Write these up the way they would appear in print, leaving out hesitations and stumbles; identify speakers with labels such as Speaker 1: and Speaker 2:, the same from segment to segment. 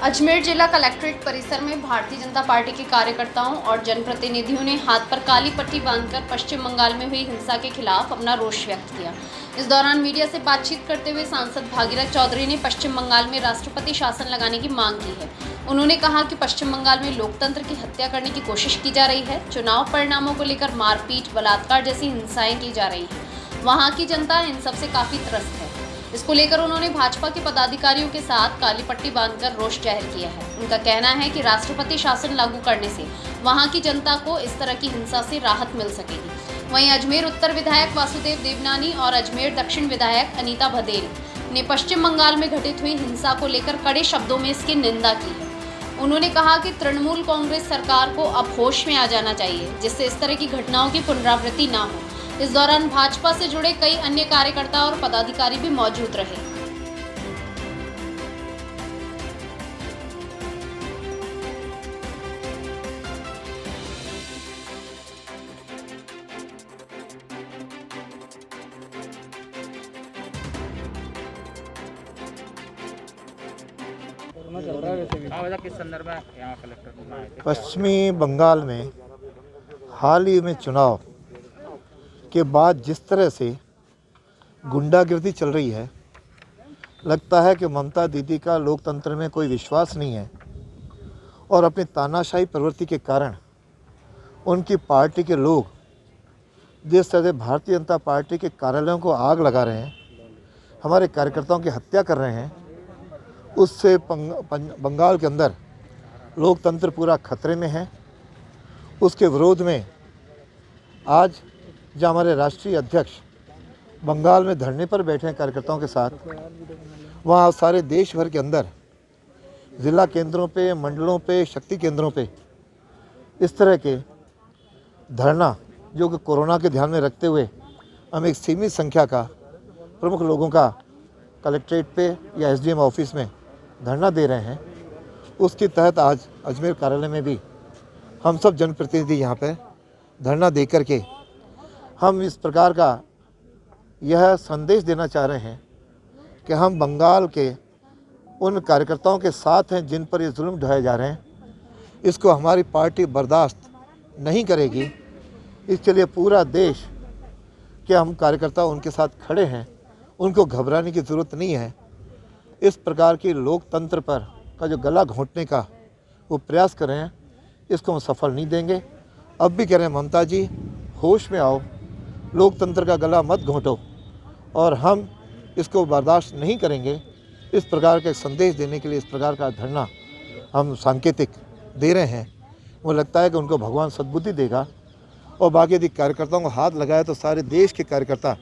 Speaker 1: अजमेर जिला कलेक्ट्रेट परिसर में भारतीय जनता पार्टी के कार्यकर्ताओं और जनप्रतिनिधियों ने हाथ पर काली पट्टी बांधकर पश्चिम बंगाल में हुई हिंसा के खिलाफ अपना रोष व्यक्त किया। इस दौरान मीडिया से बातचीत करते हुए सांसद भागीरथ चौधरी ने पश्चिम बंगाल में राष्ट्रपति शासन लगाने की मांग की है। उन्होंने कहा कि पश्चिम बंगाल में लोकतंत्र की हत्या करने की कोशिश की जा रही है। चुनाव परिणामों को लेकर मारपीट, बलात्कार जैसी हिंसाएं की जा रही हैं। वहां की जनता इन सबसे काफी त्रस्त है। इसको लेकर उन्होंने भाजपा के पदाधिकारियों के साथ काली पट्टी बांधकर रोष जाहिर किया है। उनका कहना है कि राष्ट्रपति शासन लागू करने से वहां की जनता को इस तरह की हिंसा से राहत मिल सकेगी। वहीं अजमेर उत्तर विधायक वासुदेव देवनानी और अजमेर दक्षिण विधायक अनीता भदेल ने पश्चिम बंगाल में घटित हुई हिंसा को लेकर कड़े शब्दों में इसकी निंदा की है। उन्होंने कहा कि तृणमूल कांग्रेस सरकार को अब होश में आ जाना चाहिए, जिससे इस तरह की घटनाओं की पुनरावृत्ति न हो। इस दौरान भाजपा से जुड़े कई अन्य कार्यकर्ता और पदाधिकारी भी मौजूद रहे।
Speaker 2: किस संदर्भ में यहाँ कलेक्टर आए थे?
Speaker 3: पश्चिमी बंगाल में हाल ही में चुनाव के बाद जिस तरह से गुंडागिर्दी चल रही है, लगता है कि ममता दीदी का लोकतंत्र में कोई विश्वास नहीं है और अपनी तानाशाही प्रवृत्ति के कारण उनकी पार्टी के लोग जिस तरह से भारतीय जनता पार्टी के कार्यालयों को आग लगा रहे हैं, हमारे कार्यकर्ताओं की हत्या कर रहे हैं, उससे बंगाल के अंदर लोकतंत्र पूरा खतरे में है। उसके विरोध में आज जहाँ हमारे राष्ट्रीय अध्यक्ष बंगाल में धरने पर बैठे हैं कार्यकर्ताओं के साथ, वहाँ सारे देश भर के अंदर ज़िला केंद्रों पे, मंडलों पे, शक्ति केंद्रों पे इस तरह के धरना, जो कि कोरोना के ध्यान में रखते हुए हम एक सीमित संख्या का प्रमुख लोगों का कलेक्ट्रेट पे या एसडीएम ऑफिस में धरना दे रहे हैं, उसके तहत आज अजमेर कार्यालय में भी हम सब जनप्रतिनिधि यहाँ पे धरना दे कर के हम इस प्रकार का यह संदेश देना चाह रहे हैं कि हम बंगाल के उन कार्यकर्ताओं के साथ हैं जिन पर ये जुल्म ढाए जा रहे हैं। इसको हमारी पार्टी बर्दाश्त नहीं करेगी। इसके लिए पूरा देश के हम कार्यकर्ता उनके साथ खड़े हैं, उनको घबराने की ज़रूरत नहीं है। इस प्रकार की लोकतंत्र पर का जो गला घोंटने का वो प्रयास कर रहे हैं, इसको हम सफल नहीं देंगे। अब भी कह रहे हैं ममता जी, होश में आओ, लोकतंत्र का गला मत घोंटो और हम इसको बर्दाश्त नहीं करेंगे। इस प्रकार का संदेश देने के लिए इस प्रकार का धरना हम सांकेतिक दे रहे हैं। वो लगता है कि उनको भगवान सद्बुद्धि देगा और बाकी यदि कार्यकर्ताओं को हाथ लगाए तो सारे देश के कार्यकर्ता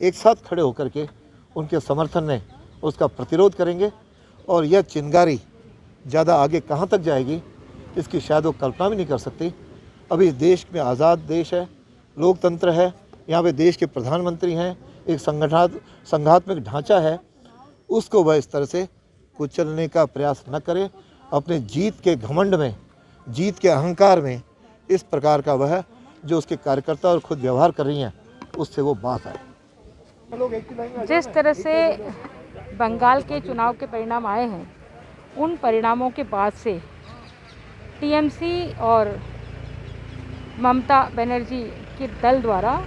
Speaker 3: एक साथ खड़े होकर के उनके समर्थन में उसका प्रतिरोध करेंगे और यह चिंगारी ज़्यादा आगे कहाँ तक जाएगी, इसकी शायद वो कल्पना भी नहीं कर सकती। अभी इस देश में आज़ाद देश है, लोकतंत्र है, यहाँ पे देश के प्रधानमंत्री हैं, एक संघात्मक ढांचा है, उसको वह इस तरह से कुचलने का प्रयास न करे। अपने जीत के घमंड में, जीत के अहंकार में इस प्रकार का वह जो उसके कार्यकर्ता और खुद व्यवहार कर रही हैं, उससे वो बात आए।
Speaker 4: जिस तरह से बंगाल के चुनाव के परिणाम आए हैं, उन परिणामों के बाद से टीएमसी और ममता बनर्जी के दल द्वारा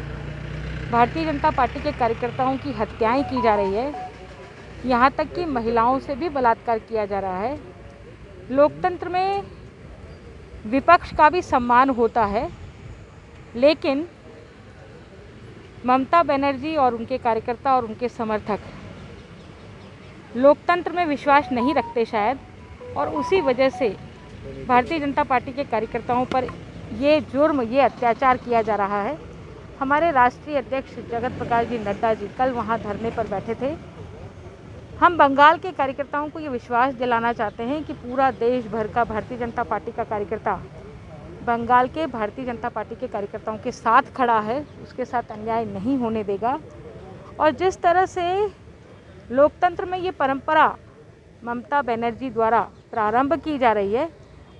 Speaker 4: भारतीय जनता पार्टी के कार्यकर्ताओं की हत्याएं की जा रही है। यहाँ तक कि महिलाओं से भी बलात्कार किया जा रहा है। लोकतंत्र में विपक्ष का भी सम्मान होता है, लेकिन ममता बनर्जी और उनके कार्यकर्ता और उनके समर्थक लोकतंत्र में विश्वास नहीं रखते शायद, और उसी वजह से भारतीय जनता पार्टी के कार्यकर्ताओं पर ये जुर्म, ये अत्याचार किया जा रहा है। हमारे राष्ट्रीय अध्यक्ष जगत प्रकाश जी नड्डा जी कल वहाँ धरने पर बैठे थे। हम बंगाल के कार्यकर्ताओं को ये विश्वास दिलाना चाहते हैं कि पूरा देश भर का भारतीय जनता पार्टी का कार्यकर्ता बंगाल के भारतीय जनता पार्टी के कार्यकर्ताओं के साथ खड़ा है, उसके साथ अन्याय नहीं होने देगा। और जिस तरह से लोकतंत्र में ये परंपरा ममता बनर्जी द्वारा प्रारंभ की जा रही है,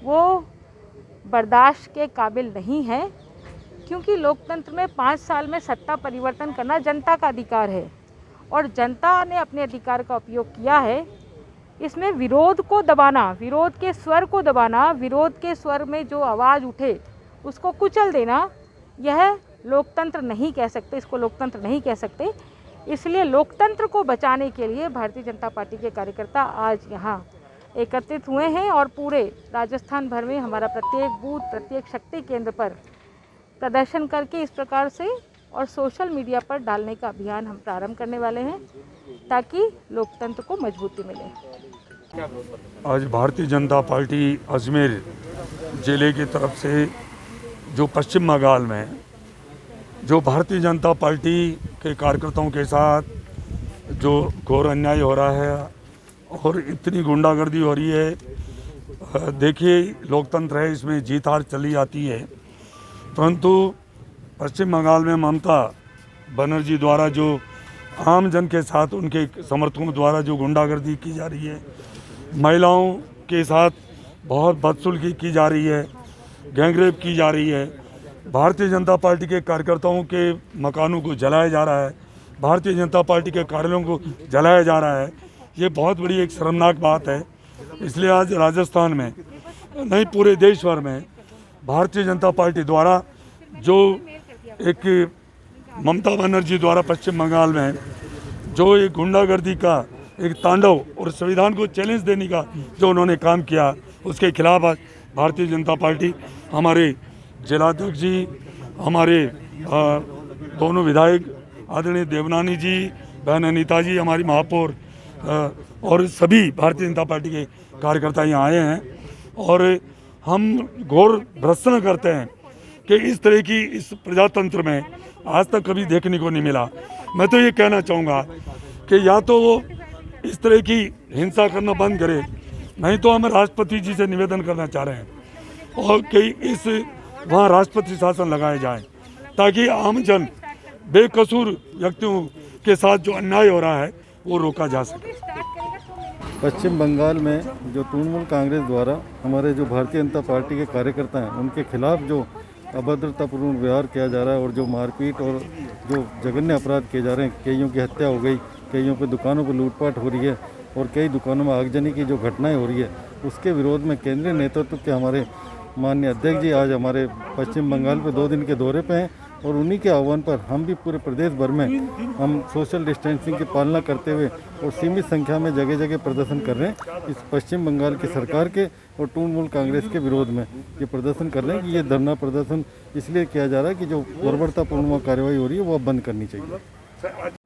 Speaker 4: वो बर्दाश्त के काबिल नहीं है, क्योंकि लोकतंत्र में 5 साल में सत्ता परिवर्तन करना जनता का अधिकार है और जनता ने अपने अधिकार का उपयोग किया है। इसमें विरोध को दबाना, विरोध के स्वर को दबाना, विरोध के स्वर में जो आवाज़ उठे उसको कुचल देना, यह लोकतंत्र नहीं कह सकते, इसको लोकतंत्र नहीं कह सकते। इसलिए लोकतंत्र को बचाने के लिए भारतीय जनता पार्टी के कार्यकर्ता आज यहाँ एकत्रित हुए हैं और पूरे राजस्थान भर में हमारा प्रत्येक बूथ, प्रत्येक शक्ति केंद्र पर प्रदर्शन करके इस प्रकार से और सोशल मीडिया पर डालने का अभियान हम प्रारंभ करने वाले हैं ताकि लोकतंत्र को मजबूती मिले।
Speaker 5: आज भारतीय जनता पार्टी अजमेर जिले की तरफ से जो पश्चिम बंगाल में जो भारतीय जनता पार्टी के कार्यकर्ताओं के साथ जो घोर अन्याय हो रहा है और इतनी गुंडागर्दी हो रही है, देखिए लोकतंत्र है, इसमें जीत हार चली जाती है, परंतु पश्चिम बंगाल में ममता बनर्जी द्वारा जो आम जन के साथ उनके समर्थकों द्वारा जो गुंडागर्दी की जा रही है, महिलाओं के साथ बहुत बदसलूकी की जा रही है, गैंगरेप की जा रही है, भारतीय जनता पार्टी के कार्यकर्ताओं के मकानों को जलाया जा रहा है, भारतीय जनता पार्टी के कार्यालयों को जलाया जा रहा है, ये बहुत बड़ी एक शर्मनाक बात है। इसलिए आज राजस्थान में नहीं पूरे देश भर में भारतीय जनता पार्टी द्वारा जो एक ममता बनर्जी द्वारा पश्चिम बंगाल में जो एक गुंडागर्दी का एक तांडव और संविधान को चैलेंज देने का जो उन्होंने काम किया, उसके खिलाफ आज भारतीय जनता पार्टी, हमारे जिलाध्यक्ष जी, हमारे दोनों विधायक आदरणीय देवनानी जी, बहन अनीता जी, हमारी महापौर और सभी भारतीय जनता पार्टी के कार्यकर्ता यहाँ आए हैं और हम घोर भर्त्सना करते हैं कि इस तरह की इस प्रजातंत्र में आज तक कभी देखने को नहीं मिला। मैं तो ये कहना चाहूँगा कि या तो वो इस तरह की हिंसा करना बंद करे, नहीं तो हम राष्ट्रपति जी से निवेदन करना चाह रहे हैं और कि वहाँ राष्ट्रपति शासन लगाया जाए ताकि आम जन बेकसूर व्यक्तियों के साथ जो अन्याय हो रहा है वो रोका जा सके।
Speaker 6: पश्चिम बंगाल में जो तृणमूल कांग्रेस द्वारा हमारे जो भारतीय जनता पार्टी के कार्यकर्ता हैं उनके खिलाफ जो अभद्रतापूर्ण व्यवहार किया जा रहा है और जो मारपीट और जो जघन्य अपराध किए जा रहे हैं, कईयों की हत्या हो गई, कईयों पे दुकानों पर लूटपाट हो रही है और कई दुकानों में आगजनी की जो घटनाएं हो रही है, उसके विरोध में केंद्रीय नेतृत्व के हमारे माननीय अध्यक्ष जी आज हमारे पश्चिम बंगाल पे 2 दिन के दौरे पे हैं और उन्हीं के आह्वान पर हम भी पूरे प्रदेश भर में हम सोशल डिस्टेंसिंग की पालना करते हुए और सीमित संख्या में जगह जगह प्रदर्शन कर रहे हैं। इस पश्चिम बंगाल की सरकार के और तृणमूल कांग्रेस के विरोध में ये प्रदर्शन कर रहे हैं कि ये धरना प्रदर्शन इसलिए किया जा रहा है कि जो बर्बरतापूर्ण कार्रवाई हो रही है वो अब बंद करनी चाहिए।